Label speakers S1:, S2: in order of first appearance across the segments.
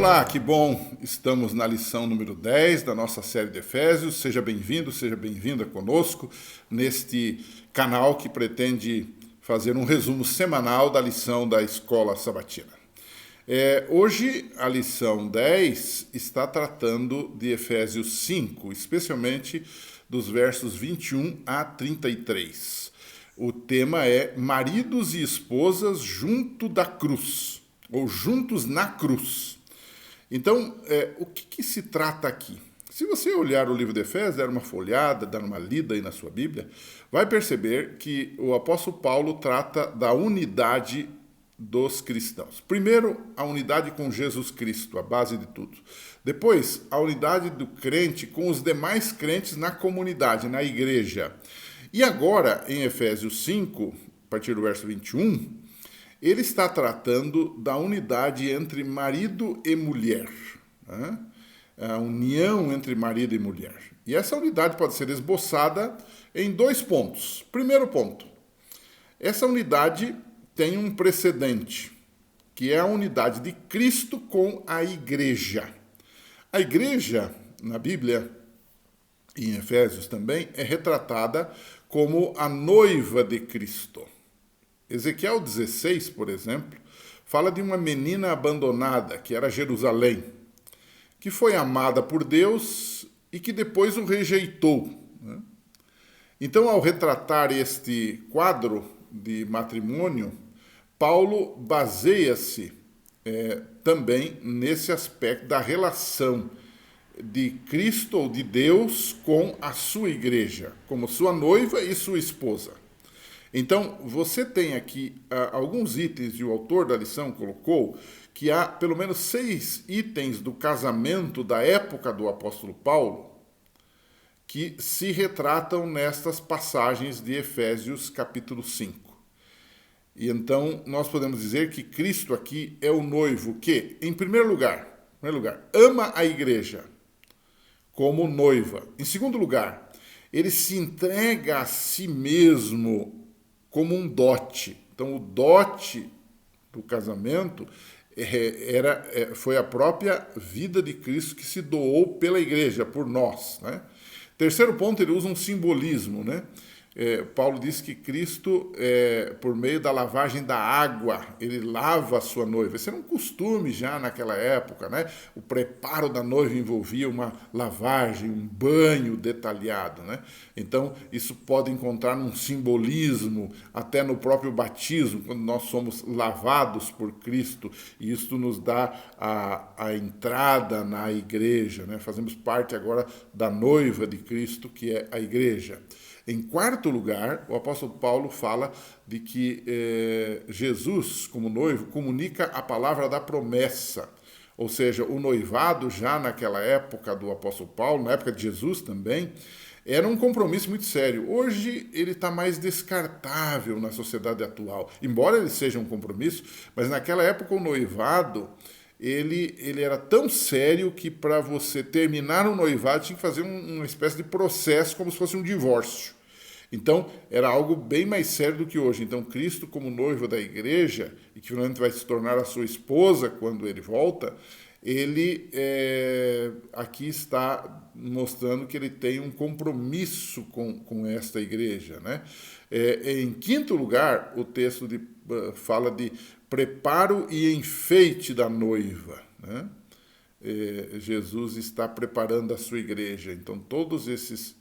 S1: Olá, que bom! Estamos na lição número 10 da nossa série de Efésios. Seja bem-vindo, seja bem-vinda conosco neste canal que pretende fazer um resumo semanal da lição da Escola Sabatina. Hoje, a lição 10 está tratando de Efésios 5, especialmente dos versos 21 a 33. O tema é maridos e esposas junto da cruz, ou juntos na cruz. Então, o que se trata aqui? Se você olhar o livro de Efésios, dar uma folhada, dar uma lida aí na sua Bíblia, vai perceber que o apóstolo Paulo trata da unidade dos cristãos. Primeiro, a unidade com Jesus Cristo, a base de tudo. Depois, a unidade do crente com os demais crentes na comunidade, na igreja. E agora, em Efésios 5, a partir do verso 21, ele está tratando da unidade entre marido e mulher, né? A união entre marido e mulher. E essa unidade pode ser esboçada em dois pontos. Primeiro ponto, essa unidade tem um precedente, que é a unidade de Cristo com a igreja. A igreja, na Bíblia, e em Efésios também, é retratada como a noiva de Cristo. Ezequiel 16, por exemplo, fala de uma menina abandonada, que era Jerusalém, que foi amada por Deus e que depois o rejeitou, né? Então, ao retratar este quadro de matrimônio, Paulo baseia-se também nesse aspecto da relação de Cristo ou de Deus com a sua igreja, como sua noiva e sua esposa. Então, você tem aqui alguns itens, e o autor da lição colocou que há pelo menos 6 itens do casamento da época do apóstolo Paulo que se retratam nestas passagens de Efésios capítulo 5. E então, nós podemos dizer que Cristo aqui é o noivo que, em primeiro lugar, ama a igreja como noiva. Em segundo lugar, ele se entrega a si mesmo como um dote. Então, o dote do casamento foi a própria vida de Cristo que se doou pela igreja, por nós, né? Terceiro ponto, ele usa um simbolismo, né? Paulo diz que Cristo, por meio da lavagem da água, ele lava a sua noiva. Esse era um costume já naquela época, né? O preparo da noiva envolvia uma lavagem, um banho detalhado, né? Então, isso pode encontrar um simbolismo até no próprio batismo, quando nós somos lavados por Cristo, e isso nos dá a entrada na igreja, né? Fazemos parte agora da noiva de Cristo, que é a igreja. Em quarto lugar, o apóstolo Paulo fala de que Jesus, como noivo, comunica a palavra da promessa. Ou seja, o noivado, já naquela época do apóstolo Paulo, na época de Jesus também, era um compromisso muito sério. Hoje ele está mais descartável na sociedade atual. Embora ele seja um compromisso, mas naquela época o noivado ele era tão sério que para você terminar o noivado tinha que fazer uma espécie de processo como se fosse um divórcio. Então, era algo bem mais sério do que hoje. Então, Cristo, como noivo da igreja, e que finalmente vai se tornar a sua esposa quando ele volta, ele aqui está mostrando que ele tem um compromisso com esta igreja, né? Em quinto lugar, o texto fala de preparo e enfeite da noiva, né? Jesus está preparando a sua igreja. Então, todos essas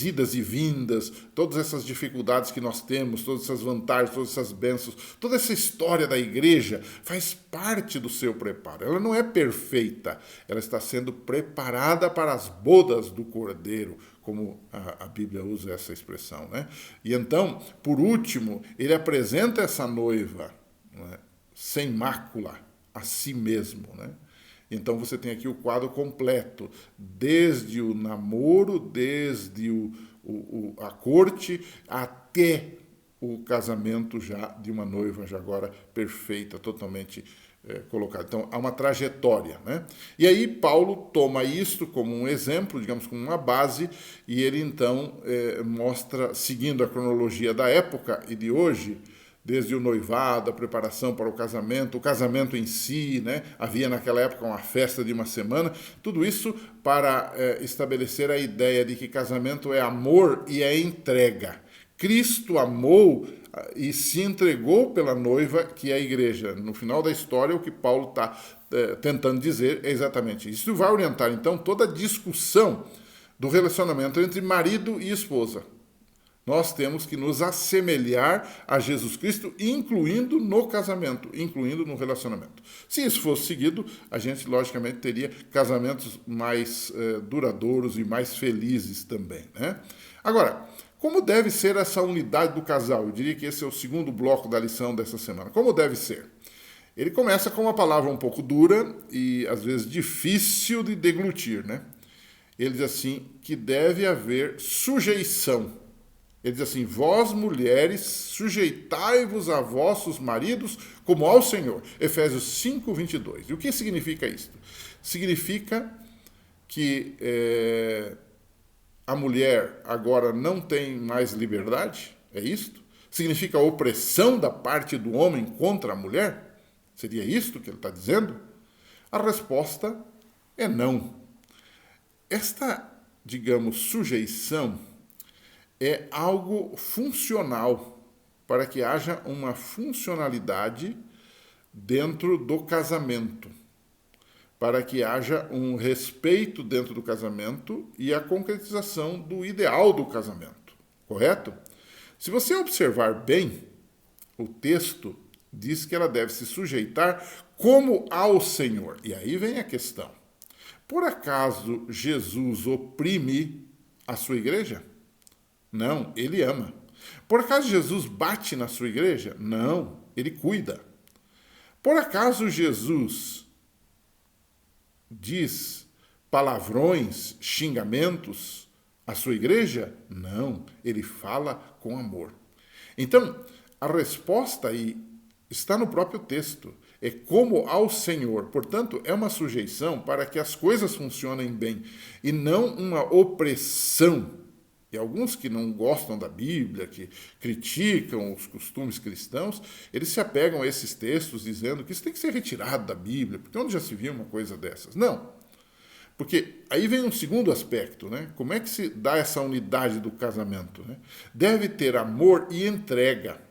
S1: idas e vindas, todas essas dificuldades que nós temos, todas essas vantagens, todas essas bênçãos, toda essa história da igreja faz parte do seu preparo. Ela não é perfeita, ela está sendo preparada para as bodas do Cordeiro, como a Bíblia usa essa expressão, né? E então, por último, ele apresenta essa noiva, né, sem mácula, a si mesmo, né? Então você tem aqui o quadro completo, desde o namoro, desde a corte, até o casamento já de uma noiva já agora perfeita, totalmente colocada. Então há uma trajetória, né? E aí Paulo toma isto como um exemplo, digamos, como uma base, e ele então mostra, seguindo a cronologia da época e de hoje, desde o noivado, a preparação para o casamento em si, né? Havia naquela época uma festa de uma semana, tudo isso para estabelecer a ideia de que casamento é amor e é entrega. Cristo amou e se entregou pela noiva, que é a igreja. No final da história, o que Paulo está tentando dizer é exatamente isso. Isso vai orientar, então, toda a discussão do relacionamento entre marido e esposa. Nós temos que nos assemelhar a Jesus Cristo, incluindo no casamento, incluindo no relacionamento. Se isso fosse seguido, a gente, logicamente, teria casamentos mais duradouros e mais felizes também, né? Agora, como deve ser essa unidade do casal? Eu diria que esse é o segundo bloco da lição dessa semana. Como deve ser? Ele começa com uma palavra um pouco dura e, às vezes, difícil de deglutir, né? Ele diz assim, que deve haver sujeição. Ele diz assim, vós mulheres, sujeitai-vos a vossos maridos como ao Senhor. Efésios 5, 22. E o que significa isto? Significa que a mulher agora não tem mais liberdade? É isto? Significa a opressão da parte do homem contra a mulher? Seria isto que ele está dizendo? A resposta é não. Esta, digamos, sujeição é algo funcional, para que haja uma funcionalidade dentro do casamento, para que haja um respeito dentro do casamento e a concretização do ideal do casamento, correto? Se você observar bem, o texto diz que ela deve se sujeitar como ao Senhor. E aí vem a questão. Por acaso Jesus oprime a sua igreja? Não, ele ama. Por acaso Jesus bate na sua igreja? Não, ele cuida. Por acaso Jesus diz palavrões, xingamentos à sua igreja? Não, ele fala com amor. Então, a resposta aí está no próprio texto. É como ao Senhor. Portanto, é uma sujeição para que as coisas funcionem bem e não uma opressão. E alguns que não gostam da Bíblia, que criticam os costumes cristãos, eles se apegam a esses textos dizendo que isso tem que ser retirado da Bíblia, porque onde já se viu uma coisa dessas? Não. Porque aí vem um segundo aspecto, né? Como é que se dá essa unidade do casamento, né? Deve ter amor e entrega.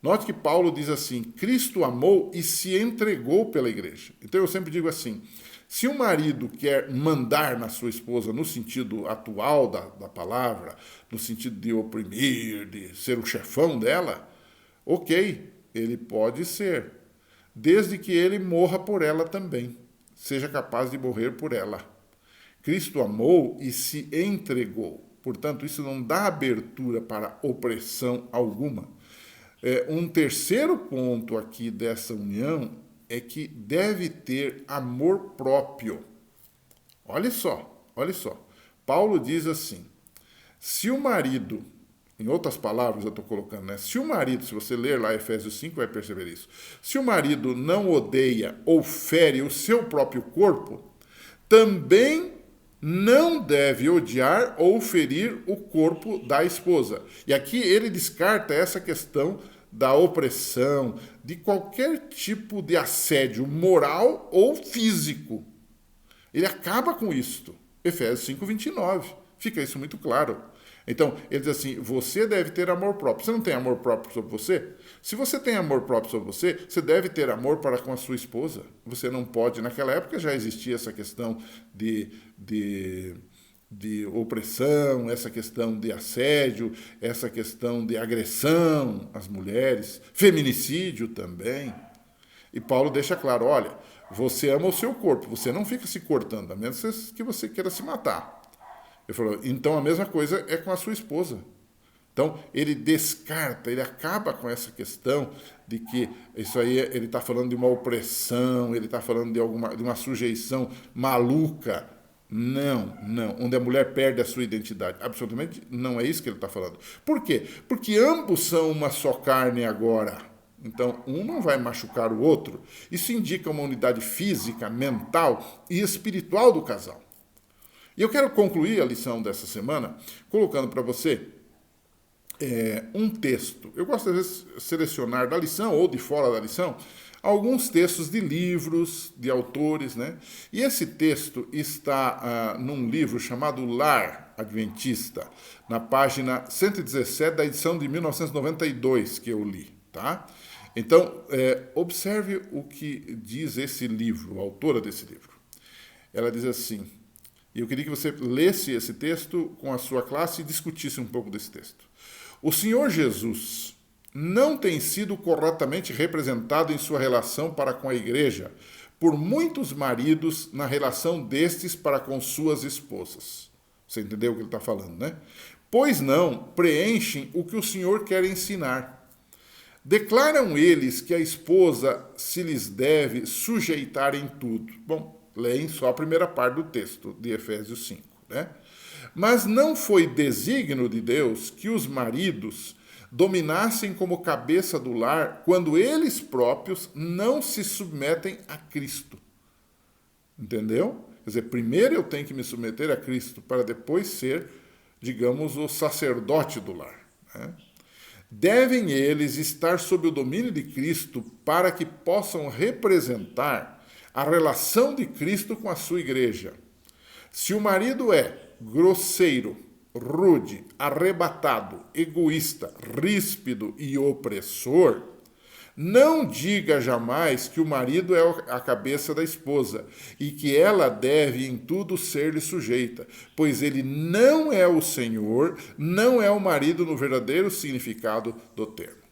S1: Note que Paulo diz assim, Cristo amou e se entregou pela igreja. Então eu sempre digo assim, se o marido quer mandar na sua esposa no sentido atual da palavra, no sentido de oprimir, de ser o chefão dela, ok, ele pode ser, desde que ele morra por ela também, seja capaz de morrer por ela. Cristo amou e se entregou. Portanto, isso não dá abertura para opressão alguma. Um terceiro ponto aqui dessa união é que deve ter amor próprio. Olha só. Paulo diz assim, se o marido, em outras palavras eu estou colocando, né? Se o marido, se você ler lá Efésios 5, vai perceber isso. Se o marido não odeia ou fere o seu próprio corpo, também não deve odiar ou ferir o corpo da esposa. E aqui ele descarta essa questão da opressão, de qualquer tipo de assédio moral ou físico. Ele acaba com isto. Efésios 5, 29. Fica isso muito claro. Então, ele diz assim, você deve ter amor próprio. Você não tem amor próprio sobre você? Se você tem amor próprio sobre você, você deve ter amor para com a sua esposa. Você não pode, naquela época já existia essa questão de opressão, essa questão de assédio, essa questão de agressão às mulheres, feminicídio também. E Paulo deixa claro, olha, você ama o seu corpo, você não fica se cortando, a menos que você queira se matar. Ele falou, então a mesma coisa é com a sua esposa. Então, ele descarta, ele acaba com essa questão de que isso aí ele está falando de uma opressão, ele está falando de uma sujeição maluca. Não, onde a mulher perde a sua identidade. Absolutamente não é isso que ele está falando. Por quê? Porque ambos são uma só carne agora. Então, um não vai machucar o outro. Isso indica uma unidade física, mental e espiritual do casal. E eu quero concluir a lição dessa semana colocando para você um texto. Eu gosto, às vezes, de selecionar da lição ou de fora da lição alguns textos de livros, de autores, né? E esse texto está num livro chamado Lar Adventista, na página 117 da edição de 1992 que eu li, tá? Então, observe o que diz esse livro, a autora desse livro. Ela diz assim, e eu queria que você lesse esse texto com a sua classe e discutisse um pouco desse texto. O Senhor Jesus não tem sido corretamente representado em sua relação para com a igreja por muitos maridos na relação destes para com suas esposas. Você entendeu o que ele está falando, né? Pois não preenchem o que o Senhor quer ensinar. Declaram eles que a esposa se lhes deve sujeitar em tudo. Bom, leem só a primeira parte do texto de Efésios 5, né? Mas não foi desígnio de Deus que os maridos dominassem como cabeça do lar quando eles próprios não se submetem a Cristo. Entendeu? Quer dizer, primeiro eu tenho que me submeter a Cristo para depois ser, digamos, o sacerdote do lar, né? Devem eles estar sob o domínio de Cristo para que possam representar a relação de Cristo com a sua igreja. Se o marido é grosseiro, rude, arrebatado, egoísta, ríspido e opressor, não diga jamais que o marido é a cabeça da esposa e que ela deve em tudo ser-lhe sujeita, pois ele não é o Senhor, não é o marido no verdadeiro significado do termo.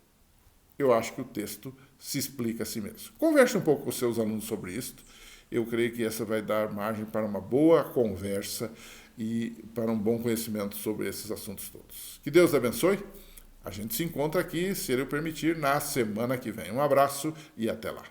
S1: Eu acho que o texto se explica a si mesmo. Converse um pouco com os seus alunos sobre isso. Eu creio que essa vai dar margem para uma boa conversa e para um bom conhecimento sobre esses assuntos todos. Que Deus abençoe. A gente se encontra aqui, se Ele o permitir, na semana que vem. Um abraço e até lá.